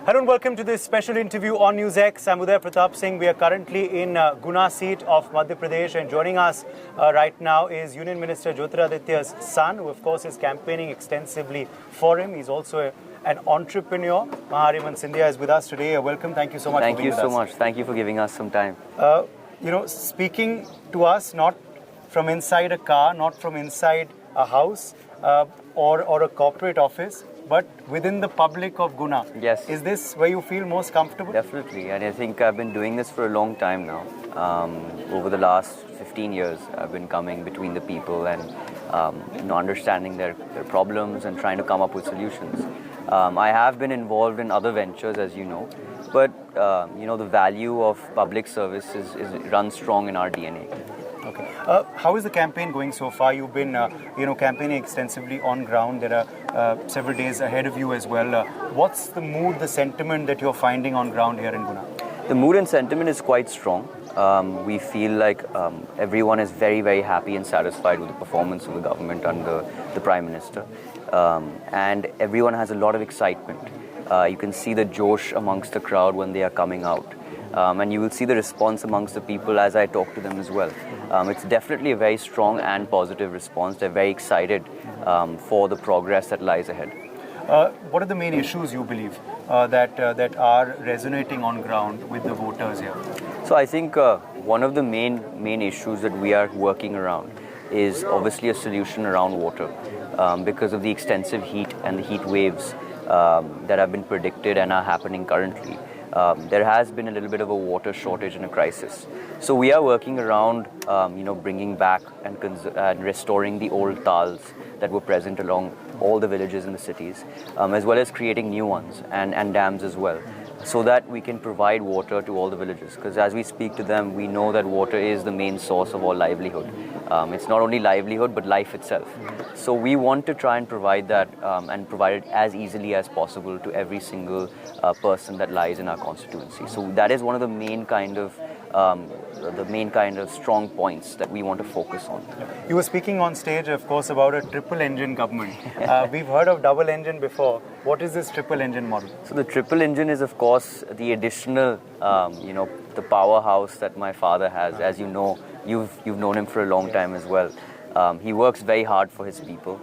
Hello and welcome to this special interview on NewsX. I'm Uday Pratap Singh. We are currently in Guna seat of Madhya Pradesh, and joining us right now is Union Minister Jyotiraditya's son, who of course is campaigning extensively for him. He's also an entrepreneur. Mahanaaryaman SCINDIA is with us today. Welcome. Thank you so much for being with us. Thank you so much. Thank you for giving us some time. Speaking to us not from inside a car, not from inside a house or a corporate office, but within the public of Guna. Yes. Is this where you feel most comfortable? Definitely. And I think I've been doing this for a long time now. Over the last 15 years, I've been coming between the people and understanding their problems and trying to come up with solutions. I have been involved in other ventures, as you know, but the value of public service runs strong in our DNA. Okay. How is the campaign going so far? You've been, campaigning extensively on ground. There are several days ahead of you as well. What's the mood, the sentiment that you're finding on ground here in Guna? The mood and sentiment is quite strong. We feel like everyone is very, very happy and satisfied with the performance of the government under the Prime Minister. And everyone has a lot of excitement. You can see the josh amongst the crowd when they are coming out. And you will see the response amongst the people as I talk to them as well. It's definitely a very strong and positive response. They're very excited for the progress that lies ahead. What are the main issues you believe that are resonating on ground with the voters here? So I think one of the main issues that we are working around is obviously a solution around water because of the extensive heat and the heat waves that have been predicted and are happening currently. There has been a little bit of a water shortage and a crisis. So we are working around, bringing back and restoring the old tals that were present along all the villages in the cities, as well as creating new ones and dams as well, so that we can provide water to all the villages. Because as we speak to them, we know that water is the main source of all livelihood. It's not only livelihood, but life itself. So we want to try and provide that and provide it as easily as possible to every single person that lies in our constituency. So that is one of the main kind of strong points that we want to focus on. You were speaking on stage, of course, about a triple engine government. We've heard of double engine before. What is this triple engine model? So the triple engine is, of course, the additional, the powerhouse that my father has. As you know, you've known him for a long time as well. He works very hard for his people.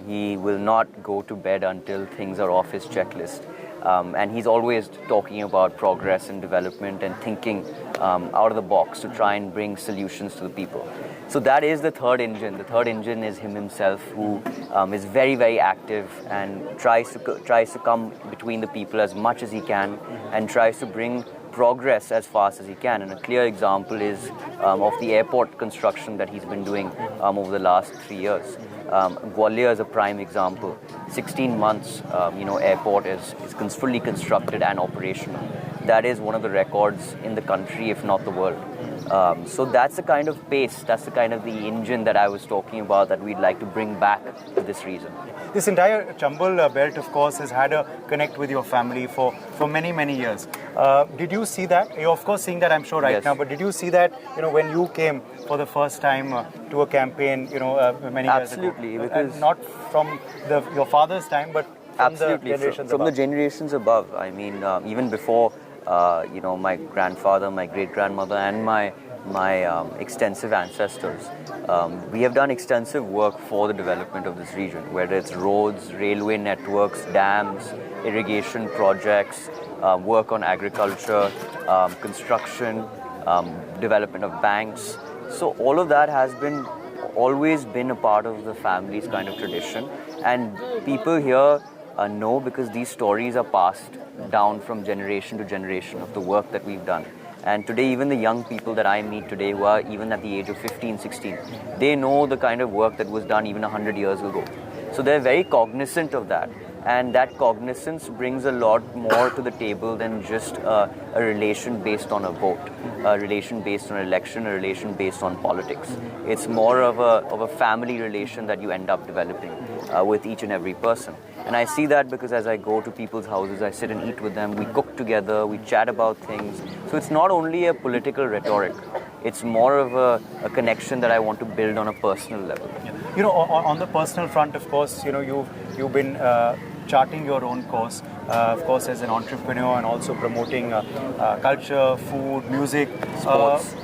He will not go to bed until things are off his checklist. And he's always talking about progress and development and thinking out of the box to try and bring solutions to the people. So that is the third engine. The third engine is him himself, who is very, very active and tries to come between the people as much as he can and tries to bring progress as fast as he can. And a clear example is of the airport construction that he's been doing over the last 3 years. Gwalior is a prime example. 16 months, airport is fully constructed and operational. That is one of the records in the country, if not the world. So that's the kind of pace, that's the kind of the engine that I was talking about that we'd like to bring back to this region. This entire Chambal belt, of course, has had a connect with your family for many, many years. Did you see that? You're, of course, seeing that, I'm sure, right now. But did you see that, when you came for the first time to a campaign, many years ago? Absolutely, because not from your father's time, but from the generations above. From the generations above. I mean, even before, my grandfather, my great-grandmother, and my extensive ancestors. We have done extensive work for the development of this region, whether it's roads, railway networks, dams, irrigation projects, work on agriculture, construction, development of banks. So all of that has always been a part of the family's kind of tradition. And people here know, because these stories are passed down from generation to generation of the work that we've done. And today, even the young people that I meet today, who are even at the age of 15, 16, they know the kind of work that was done even 100 years ago. So they're very cognizant of that. And that cognizance brings a lot more to the table than just a relation based on a vote, a relation based on an election, a relation based on politics. It's more of a family relation that you end up developing with each and every person. And I see that because as I go to people's houses, I sit and eat with them, we cook together, we chat about things. So it's not only a political rhetoric, it's more of a connection that I want to build on a personal level. On the personal front, of course, you've been charting your own course, of course, as an entrepreneur and also promoting culture, food, music,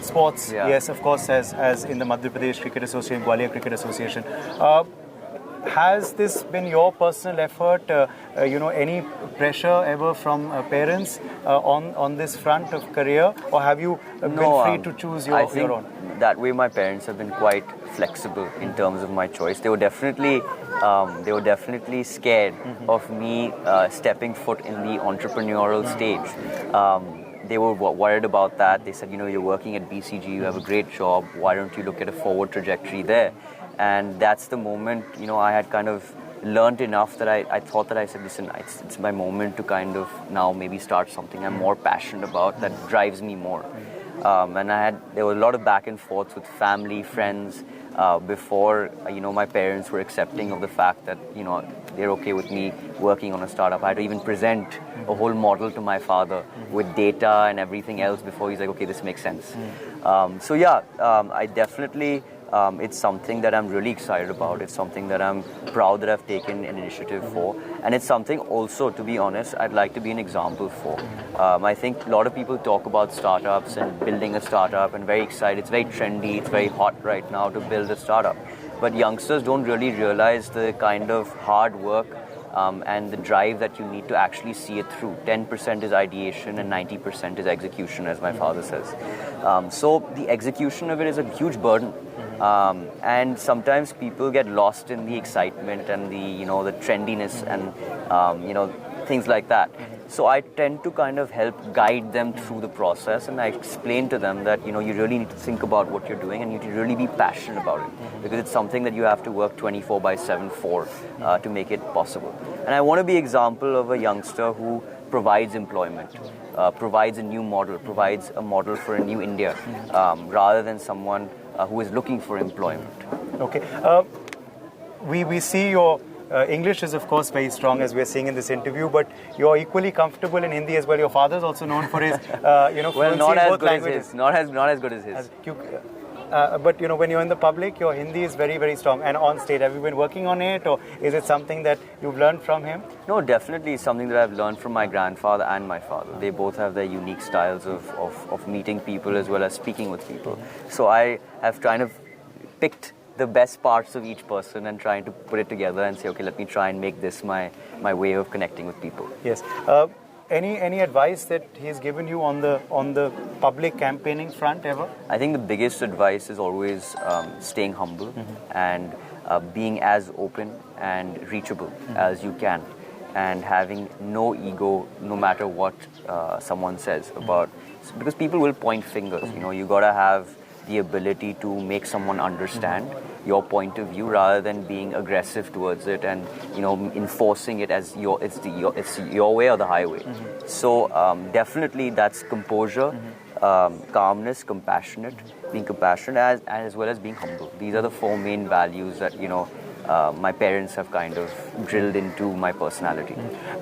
sports. Yeah. Yes, of course, as in the Madhya Pradesh Cricket Association, Gwalior Cricket Association. Has this been your personal effort? Any pressure ever from parents on this front of career, or have you been free to choose your own? That way, my parents have been quite flexible in terms of my choice. They were definitely scared of me stepping foot in the entrepreneurial stage. They were worried about that. They said, you're working at BCG, you have a great job. Why don't you look at a forward trajectory there? And that's the moment, I had kind of learned enough that I thought that I said, listen, it's my moment to kind of now maybe start something I'm more passionate about that drives me more. And there was a lot of back and forth with family, friends, before, my parents were accepting of the fact that, they're okay with me working on a startup. I had to even present a whole model to my father with data and everything else before he's like, okay, this makes sense. I definitely... it's something that I'm really excited about. It's something that I'm proud that I've taken an initiative for. And it's something also, to be honest, I'd like to be an example for. I think a lot of people talk about startups and building a startup and very excited. It's very trendy. It's very hot right now to build a startup. But youngsters don't really realize the kind of hard work and the drive that you need to actually see it through. 10% is ideation and 90% is execution, as my father says. So the execution of it is a huge burden. And sometimes people get lost in the excitement and the trendiness and things like that. So I tend to kind of help guide them through the process, and I explain to them that you really need to think about what you're doing and you need to really be passionate about it, because it's something that you have to work 24/7 for to make it possible. And I want to be an example of a youngster who provides employment, provides a new model, provides a model for a new India, rather than someone who is looking for employment. Okay. We see your English is, of course, very strong, as we're seeing in this interview, but you're equally comfortable in Hindi as well. Your father's also known for his, fluency in both languages. Not as good as his. But, when you're in the public, your Hindi is very, very strong. And on stage, have you been working on it, or is it something that you've learned from him? No, definitely it's something that I've learned from my grandfather and my father. They both have their unique styles of meeting people as well as speaking with people. So I have kind of picked the best parts of each person and trying to put it together and say, okay, let me try and make this my way of connecting with people. Yes. Any advice that he's given you on the public campaigning front ever? I think the biggest advice is always staying humble and being as open and reachable as you can, and having no ego no matter what someone says about, because people will point fingers. You gotta have the ability to make someone understand your point of view rather than being aggressive towards it and enforcing it as it's your way or the highway. So definitely that's composure, calmness, being compassionate as well as being humble. These are the four main values that my parents have kind of drilled into my personality.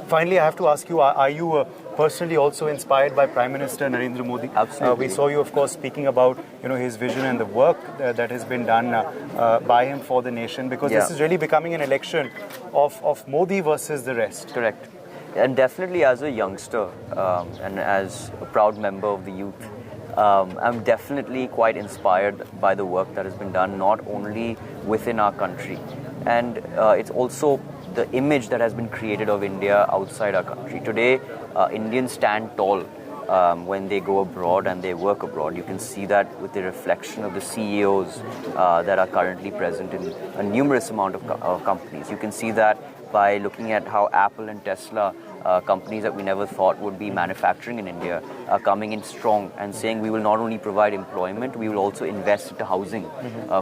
Finally, I have to ask you, are you personally also inspired by Prime Minister Narendra Modi? Absolutely. We saw you, of course, speaking about his vision and the work that has been done by him for the nation, because this is really becoming an election of Modi versus the rest. Correct. And definitely as a youngster and as a proud member of the youth, I'm definitely quite inspired by the work that has been done, not only within our country, and it's also the image that has been created of India outside our country. Today, Indians stand tall when they go abroad and they work abroad. You can see that with the reflection of the CEOs that are currently present in a numerous amount of companies. You can see that by looking at how Apple and Tesla, companies that we never thought would be manufacturing in India, are coming in strong and saying we will not only provide employment, we will also invest into housing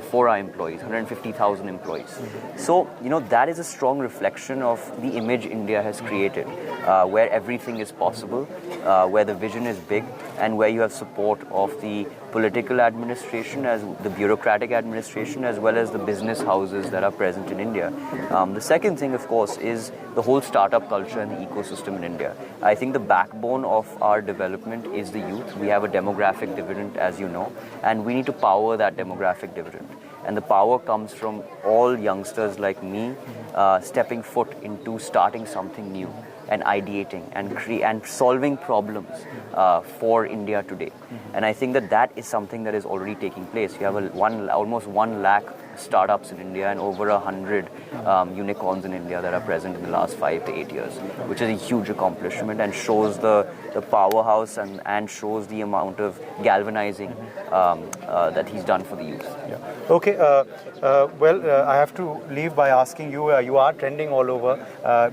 for our employees, 150,000 employees. So, that is a strong reflection of the image India has created, where everything is possible, where the vision is big, and where you have support of the political administration, as the bureaucratic administration, as well as the business houses that are present in India. The second thing, of course, is the whole startup culture and the ecosystem in India. I think the backbone of our development is the youth. We have a demographic dividend, as you know, and we need to power that demographic dividend. And the power comes from all youngsters like me stepping foot into starting something new and ideating and solving problems for India today. And I think that is something that is already taking place. You have almost 1 lakh startups in India and over 100 unicorns in India that are present in the last 5 to 8 years, which is a huge accomplishment and shows the powerhouse and shows the amount of galvanizing that he's done for the youth. Yeah. Okay, I have to leave by asking you, you are trending all over.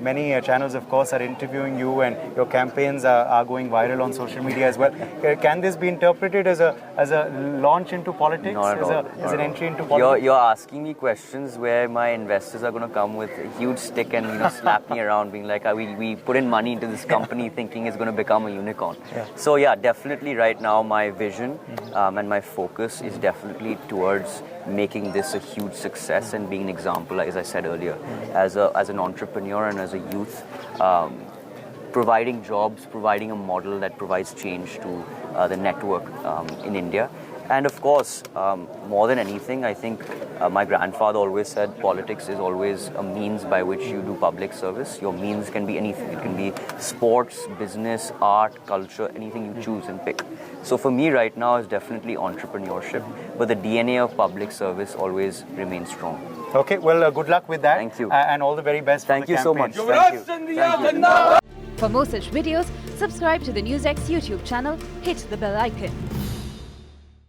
Many channels, of course, are interviewing you, and your campaigns are going viral on social media as well. Can this be interpreted as a launch into politics? Not at all. As an entry into politics? You're asking me questions where my investors are going to come with a huge stick and slap me around, being like, we put in money into this company thinking it's going to become a unicorn. Yeah. So yeah, definitely right now my vision and my focus is definitely towards making this a huge success and being an example, as I said earlier, as an entrepreneur and as a youth, providing jobs, providing a model that provides change to the network in India. And of course, more than anything, I think my grandfather always said politics is always a means by which you do public service. Your means can be anything. It can be sports, business, art, culture, anything you choose and pick. So for me right now is definitely entrepreneurship, but the DNA of public service always remains strong. Okay, well, good luck with that. Thank you. And all the very best for the Thank you so much. campaign. Thank you. Thank you. For more such videos, subscribe to the NewsX YouTube channel, hit the bell icon.